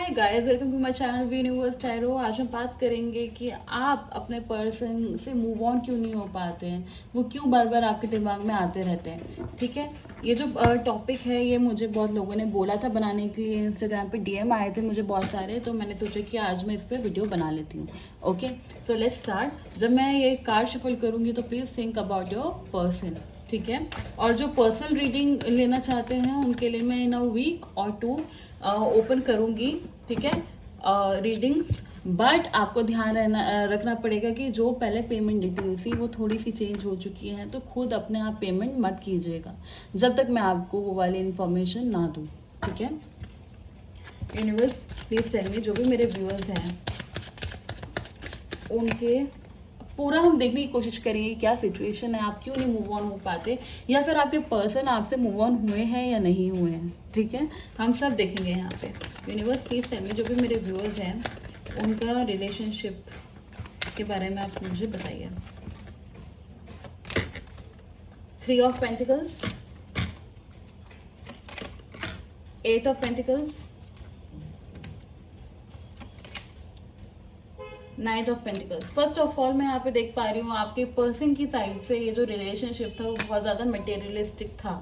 Hi guys, welcome to my channel we universe tarot. आज हम बात करेंगे कि आप अपने पर्सन से मूव ऑन क्यों नहीं हो पाते हैं, वो क्यों बार बार आपके दिमाग में आते रहते हैं। ठीक है, ये जो टॉपिक है ये मुझे बहुत लोगों ने बोला था बनाने के लिए, इंस्टाग्राम पे डीएम आए थे मुझे बहुत सारे, तो मैंने सोचा कि आज मैं इस पर वीडियो बना लेती हूँ। Okay, so let's start. जब मैं ये कार्ड शफल करूँगी तो please think about your person. ठीक है, और जो पर्सनल रीडिंग लेना चाहते हैं उनके लिए मैं इन अ वीक और 2 ओपन करूँगी। ठीक है, रीडिंग्स। बट आपको ध्यान रखना पड़ेगा कि जो पहले पेमेंट डिटेल थी वो थोड़ी सी चेंज हो चुकी है, तो खुद अपने आप पेमेंट मत कीजिएगा जब तक मैं आपको वो वाली इन्फॉर्मेशन ना दूँ। ठीक है, यूनिवर्स प्लीज टेल मी, जो भी मेरे व्यूअर्स हैं उनके पूरा हम देखने की कोशिश करेंगे क्या सिचुएशन है, आप क्यों नहीं मूव ऑन हो पाते, या फिर आपके पर्सन आपसे मूव ऑन हुए हैं या नहीं हुए हैं। ठीक है, हम सब देखेंगे यहाँ पे। यूनिवर्स प्लीज टेल मी, जो भी मेरे व्यूअर्स हैं उनका रिलेशनशिप के बारे में आप मुझे बताइए। 3 of pentacles, 8 of pentacles, 9 of pentacles. First of all मैं यहाँ पे देख पा रही हूँ आपके पर्सन की साइड से ये जो रिलेशनशिप था वो बहुत ज़्यादा मटेरियलिस्टिक था,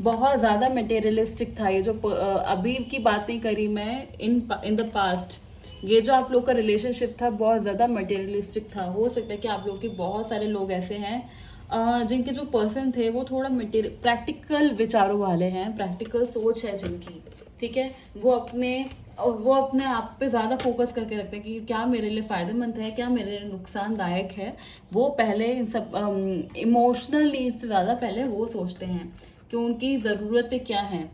बहुत ज़्यादा मटेरियलिस्टिक था। ये जो अभी की बात नहीं करी मैं, इन द पास्ट ये जो आप लोग का रिलेशनशिप था बहुत ज़्यादा मटेरियलिस्टिक था। हो सकता है कि आप लोग के बहुत सारे लोग ऐसे हैं जिनके जो पर्सन थे वो थोड़ा प्रैक्टिकल विचारों वाले हैं, प्रैक्टिकल सोच है जिनकी। ठीक है, वो अपने आप पे ज़्यादा फोकस करके रखते हैं कि क्या मेरे लिए फ़ायदेमंद है, क्या मेरे लिए नुकसानदायक है। वो पहले इन सब इमोशनल नीड से ज़्यादा पहले वो सोचते हैं कि उनकी ज़रूरतें क्या हैं,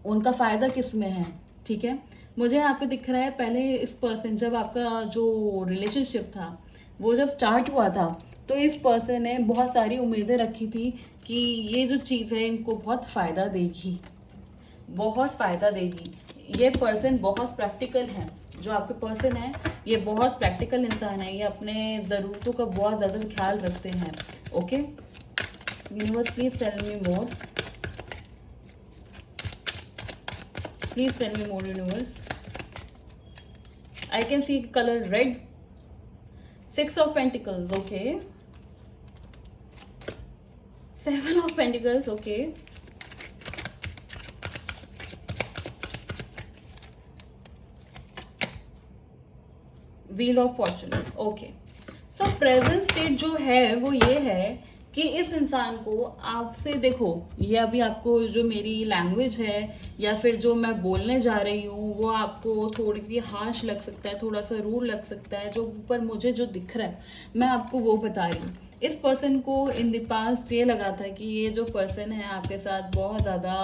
उनका फ़ायदा किस में है। ठीक है, मुझे यहाँ पे दिख रहा है पहले इस पर्सन, जब आपका जो रिलेशनशिप था वो जब स्टार्ट हुआ था तो इस पर्सन ने बहुत सारी उम्मीदें रखी थी कि ये जो चीज़ है इनको बहुत फ़ायदा देगी, बहुत फ़ायदा देगी। ये पर्सन बहुत प्रैक्टिकल है, जो आपके पर्सन है ये बहुत प्रैक्टिकल इंसान है, ये अपने ज़रूरतों का बहुत ज़्यादा ख्याल रखते हैं। Okay, universe please tell me more, please tell me more universe. I can see colour red, 6 of pentacles, okay, 7 of pentacles, okay, wheel of fortune, okay. So present state जो है वो ये है कि इस इंसान को आपसे, देखो ये अभी आपको जो मेरी लैंग्वेज है या फिर जो मैं बोलने जा रही हूँ वो आपको थोड़ी सी हार्श लग सकता है, थोड़ा सा रूड लग सकता है, जो ऊपर मुझे जो दिख रहा है मैं आपको वो बता रही हूँ। इस पर्सन को इन द पास्ट ये लगा था कि ये जो पर्सन है आपके साथ बहुत ज़्यादा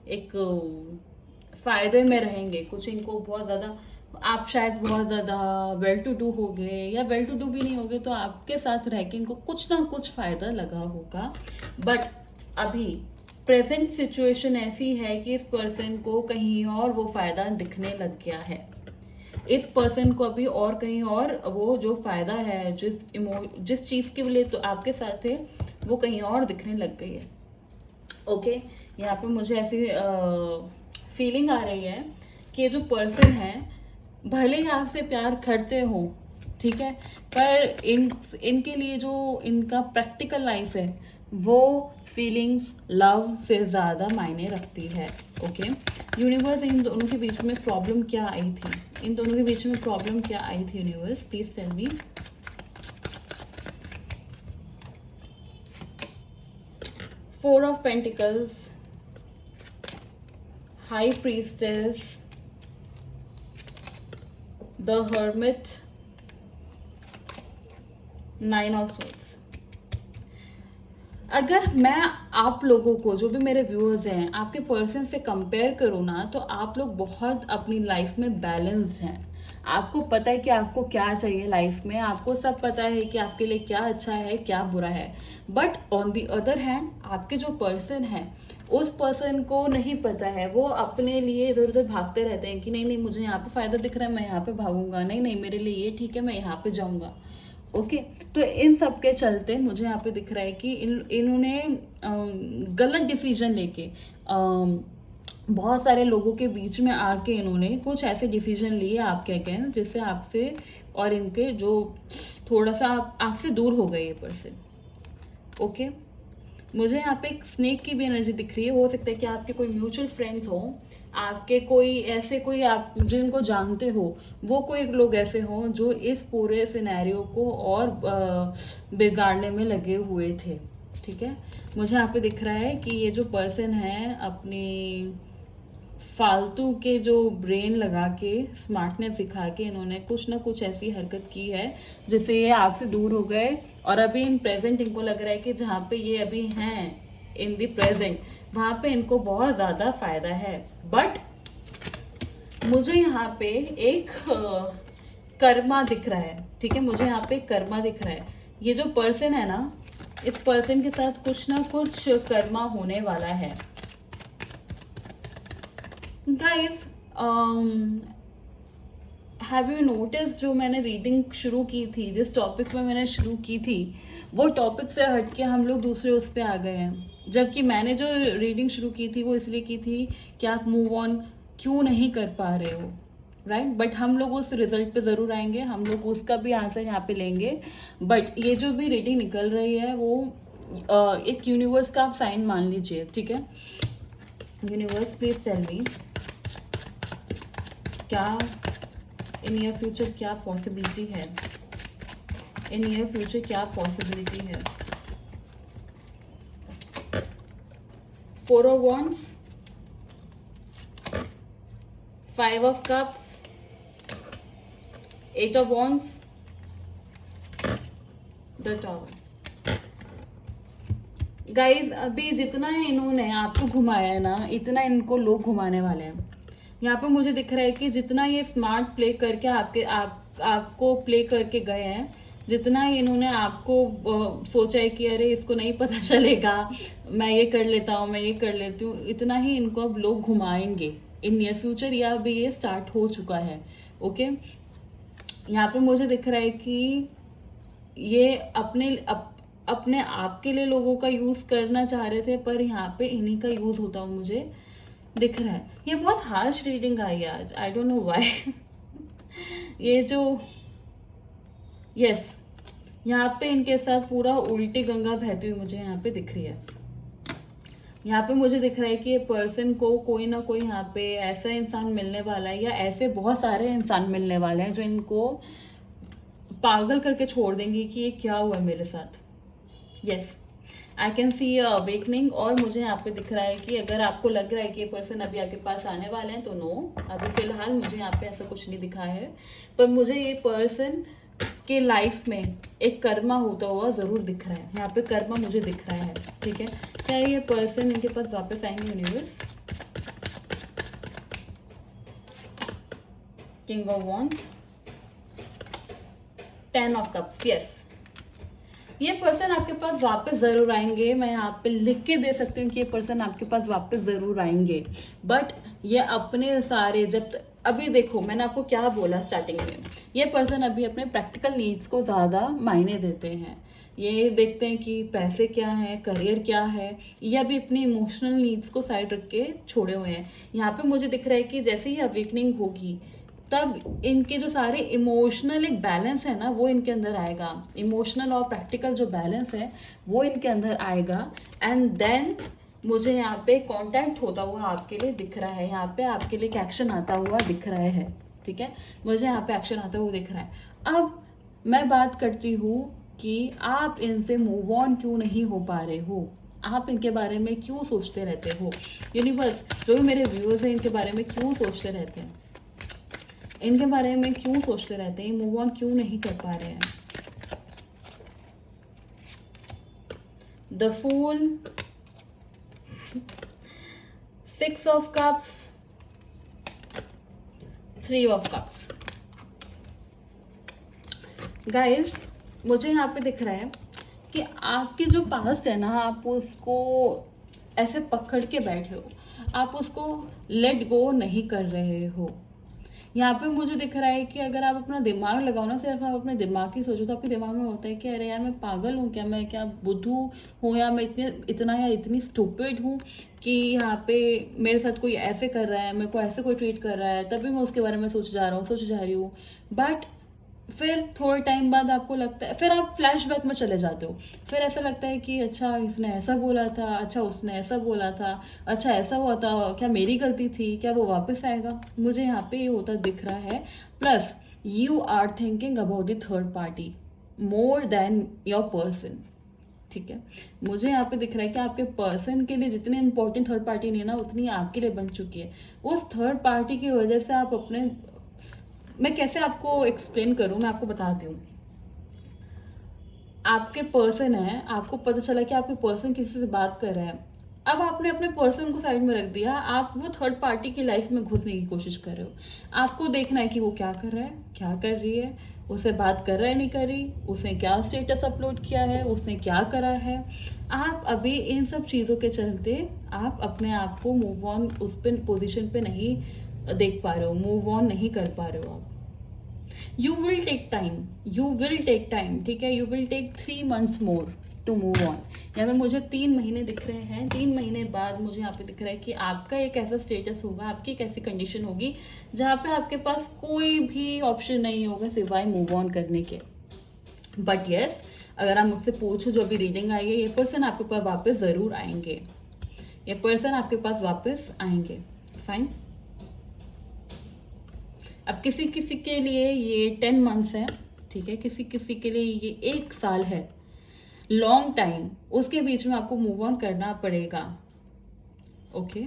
एक फ़ायदे में रहेंगे, कुछ इनको बहुत ज़्यादा, आप शायद बहुत ज़्यादा वेल टू डू हो गए या वेल टू डू भी नहीं होगे तो आपके साथ रह के इनको कुछ ना कुछ फ़ायदा लगा होगा। बट अभी प्रेजेंट सिचुएशन ऐसी है कि इस पर्सन को कहीं और वो फ़ायदा दिखने लग गया है। इस पर्सन को अभी और कहीं और वो जो फ़ायदा है, जिस चीज़ के लिए तो आपके साथ है वो कहीं और दिखने लग गई है। ओके, यहाँ पे मुझे ऐसी फीलिंग आ रही है कि ये जो पर्सन है भले ही आपसे प्यार करते हो, ठीक है, पर इनके लिए जो इनका प्रैक्टिकल लाइफ है वो फीलिंग्स लव से ज़्यादा मायने रखती है। ओके, यूनिवर्स इन दोनों के बीच में प्रॉब्लम क्या आई थी, इन दोनों के बीच में प्रॉब्लम क्या आई थी universe, please tell me. Four of pentacles, high priestess, the hermit, 9 of swords. अगर मैं आप लोगों को, जो भी मेरे व्यूअर्स हैं, आपके पर्सन से कंपेयर करूँ ना तो आप लोग बहुत अपनी लाइफ में बैलेंस्ड हैं। आपको पता है कि आपको क्या चाहिए लाइफ में, आपको सब पता है कि आपके लिए क्या अच्छा है क्या बुरा है। But on the other hand आपके जो पर्सन है उस पर्सन को नहीं पता है, वो अपने लिए इधर उधर भागते रहते हैं कि नहीं नहीं मुझे यहाँ पे फ़ायदा दिख रहा है मैं यहाँ पे भागूंगा, नहीं नहीं मेरे लिए ये ठीक है मैं यहाँ पे जाऊँगा। ओके, तो इन सब के चलते मुझे यहाँ पे दिख रहा है कि इन्होंने गलत डिसीजन लेके बहुत सारे लोगों के बीच में आके इन्होंने कुछ ऐसे डिसीजन लिए आपके अगेंस्ट जिससे आपसे और इनके जो थोड़ा सा आपसे दूर हो गए ये पर्सन। ओके, मुझे यहाँ पे एक स्नेक की भी एनर्जी दिख रही है। हो सकता है कि आपके कोई म्यूचुअल फ्रेंड्स हो, आपके कोई ऐसे कोई आप जिनको जानते हो, वो कोई लोग ऐसे हों जो इस पूरे सिनेरियो को और बिगाड़ने में लगे हुए थे। ठीक है, मुझे यहाँ पे दिख रहा है कि ये जो पर्सन है अपनी फालतू के जो ब्रेन लगा के स्मार्टनेस दिखा के इन्होंने कुछ ना कुछ ऐसी हरकत की है जिससे ये आपसे दूर हो गए। और अभी इन प्रेजेंट इनको लग रहा है कि जहाँ पे ये अभी हैं इन दी प्रेजेंट, वहाँ पे इनको बहुत ज़्यादा फायदा है। बट मुझे यहाँ पे एक कर्मा दिख रहा है। ठीक है, मुझे यहाँ पे कर्मा दिख रहा है। ये जो पर्सन है ना, इस पर्सन के साथ कुछ ना कुछ कर्मा होने वाला है। गाइस, हैव यू नोटिस, जो मैंने रीडिंग शुरू की थी, जिस टॉपिक में मैंने शुरू की थी, वो टॉपिक से हट के हम लोग दूसरे उस पर आ गए हैं। जबकि मैंने जो रीडिंग शुरू की थी वो इसलिए की थी कि आप मूव ऑन क्यों नहीं कर पा रहे हो, राइट। बट हम लोग उस रिजल्ट पे ज़रूर आएंगे, हम लोग उसका भी आंसर यहाँ पे लेंगे। बट ये जो भी रीडिंग निकल रही है वो एक यूनिवर्स का आप साइन मान लीजिए। ठीक है, यूनिवर्स प्लीज टेल मी, क्या इन ईयर फ्यूचर क्या पॉसिबिलिटी है, इन ईयर फ्यूचर क्या पॉसिबिलिटी है। 4 of Wands, 5 of Cups, 8 of Wands, the Tower। Guys, अभी जितना इन्होंने आपको घुमाया है ना, इतना इनको लोग घुमाने वाले हैं। यहाँ पे मुझे दिख रहा है कि जितना ये स्मार्ट प्ले करके आपको प्ले करके गए हैं, जितना ही इन्होंने आपको सोचा है कि अरे इसको नहीं पता चलेगा, मैं ये कर लेता हूँ, मैं ये कर लेती हूँ, इतना ही इनको अब लोग घुमाएंगे इन नियर फ्यूचर, या अभी ये स्टार्ट हो चुका है। ओके, यहाँ पे मुझे दिख रहा है कि ये अपने आप के लिए लोगों का यूज़ करना चाह रहे थे, पर यहाँ पे इन्हीं का यूज़ होता हुआ मुझे दिख रहा है। ये बहुत हार्श रीडिंग आई है आज, आई डोंट नो व्हाई। ये जो यस, यहाँ पे इनके साथ पूरा उल्टी गंगा बहती हुई मुझे यहाँ पे दिख रही है। यहाँ पे मुझे दिख रहा है कि ये पर्सन को कोई ना कोई यहाँ पे ऐसा इंसान मिलने वाला है, या ऐसे बहुत सारे इंसान मिलने वाले हैं जो इनको पागल करके छोड़ देंगे कि ये क्या हुआ मेरे साथ। Yes, I can C awakening. और मुझे यहाँ पे दिख रहा है कि अगर आपको लग रहा है कि ये पर्सन अभी आपके पास आने वाले हैं तो नो, अभी फिलहाल मुझे यहाँ पे ऐसा कुछ नहीं दिखा है। पर मुझे ये पर्सन के लाइफ में एक कर्मा होता हुआ ज़रूर दिख रहा है। यहाँ पे कर्मा मुझे दिख रहा है। ठीक है, क्या ये पर्सन इनके पास वापस आएंगे universe? King of wands, 10 of cups. Yes, ये पर्सन आपके पास वापस ज़रूर आएंगे। मैं यहाँ पे लिख के दे सकती हूँ कि ये पर्सन आपके पास वापस ज़रूर आएंगे। बट ये अपने सारे अभी देखो, मैंने आपको क्या बोला स्टार्टिंग में, ये पर्सन अभी अपने प्रैक्टिकल नीड्स को ज़्यादा मायने देते हैं। ये देखते हैं कि पैसे क्या है, करियर क्या है, ये अभी अपनी इमोशनल नीड्स को साइड रख के छोड़े हुए हैं। यहाँ पे मुझे दिख रहा है कि जैसे ही अवेकनिंग होगी तब इनके जो सारे इमोशनल एक बैलेंस है ना, वो इनके अंदर आएगा। इमोशनल और प्रैक्टिकल जो बैलेंस है वो इनके अंदर आएगा। एंड देन मुझे यहाँ पे कांटेक्ट होता हुआ आपके लिए दिख रहा है, यहाँ पे आपके लिए एक एक्शन आता हुआ दिख रहा है। ठीक है, मुझे यहाँ पे एक्शन आता हुआ दिख रहा है। अब मैं बात करती हूँ कि आप इनसे मूव ऑन क्यों नहीं हो पा रहे हो, आप इनके बारे में क्यों सोचते रहते हो। यूनिवर्स, जो भी मेरे व्यूअर्स हैं, इनके बारे में क्यों सोचते रहते हैं, इनके बारे में क्यों सोचते रहते हैं, मूव ऑन क्यों नहीं कर पा रहे हैं। The fool, 6 of cups, 3 of cups. Guys, मुझे यहाँ पे दिख रहा है कि आपकी जो पास्ट है ना, आप उसको ऐसे पकड़ के बैठे हो, आप उसको लेट गो नहीं कर रहे हो। यहाँ पे मुझे दिख रहा है कि अगर आप अपना दिमाग लगाओ ना, सिर्फ आप अपने दिमाग की सोचो, तो आपके दिमाग में होता है कि अरे यार मैं पागल हूँ क्या, मैं क्या बुद्धू हूँ, या मैं इतना या इतनी स्टूपिड हूँ कि यहाँ पे मेरे साथ कोई ऐसे कर रहा है, मेरे को ऐसे कोई ट्रीट कर रहा है, तभी मैं उसके बारे में सोच जा रहा हूँ, सोच जा रही हूँ। बट फिर थोड़े टाइम बाद आपको लगता है, फिर आप फ्लैशबैक में चले जाते हो, फिर ऐसा लगता है कि अच्छा इसने ऐसा बोला था, अच्छा उसने ऐसा बोला था, अच्छा ऐसा हुआ था, क्या मेरी गलती थी, क्या वो वापस आएगा। मुझे यहाँ पे ये होता दिख रहा है। Plus you are thinking about the third party more than your person. ठीक है, मुझे यहाँ पे दिख रहा है कि आपके पर्सन के लिए जितनी इंपॉर्टेंट थर्ड पार्टी नहीं है ना, उतनी आपके लिए बन चुकी है। उस थर्ड पार्टी की वजह से आप अपने, मैं कैसे आपको एक्सप्लेन करूं, मैं आपको बताती हूँ। आपके पर्सन है, आपको पता चला कि आपके पर्सन किसी से बात कर रहा है, अब आपने अपने पर्सन को साइड में रख दिया, आप वो थर्ड पार्टी की लाइफ में घुसने की कोशिश कर रहे हो। आपको देखना है कि वो क्या कर रहा है, क्या कर रही है, उससे बात कर रहा है नहीं कर रही, उसने क्या स्टेटस अपलोड किया है, उसने क्या करा है। आप अभी इन सब चीज़ों के चलते आप अपने आप को मूव ऑन उस पे पोजिशन पे नहीं देख पा रहे हो, मूव ऑन नहीं कर पा रहे हो आप। You will take time, you will take time, ठीक है, you will take 3 months more to move on. यहाँ पे मुझे 3 महीने दिख रहे हैं, 3 महीने बाद मुझे यहाँ पे दिख रहा है कि आपका एक ऐसा स्टेटस होगा, आपकी एक ऐसी कंडीशन होगी जहाँ पे आपके पास कोई भी ऑप्शन नहीं होगा सिवाय मूव ऑन करने के। बट येस, अगर आप मुझसे पूछो, जो अभी रीडिंग आई है, ये पर्सन आपके पास वापस ज़रूर आएंगे, ये पर्सन आपके पास वापस आएंगे। फाइन। अब किसी किसी के लिए ये 10 months है, ठीक है, किसी किसी के लिए ये 1 साल है, लॉन्ग टाइम, उसके बीच में आपको मूव ऑन करना पड़ेगा। Okay,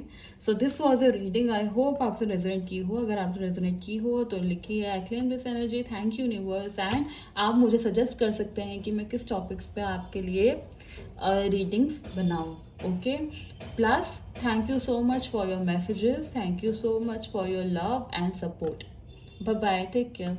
so this was a reading, I hope आपसे रेजोनेट की हो। अगर आपने रेजोनेट की हो तो लिखिए I claim this energy, thank you universe. And आप मुझे सजेस्ट कर सकते हैं कि मैं किस टॉपिक्स पे आपके लिए रीडिंग्स बनाऊँ। Okay, plus thank you so much for your messages, thank you so much for your love and support. Bye bye. Take care.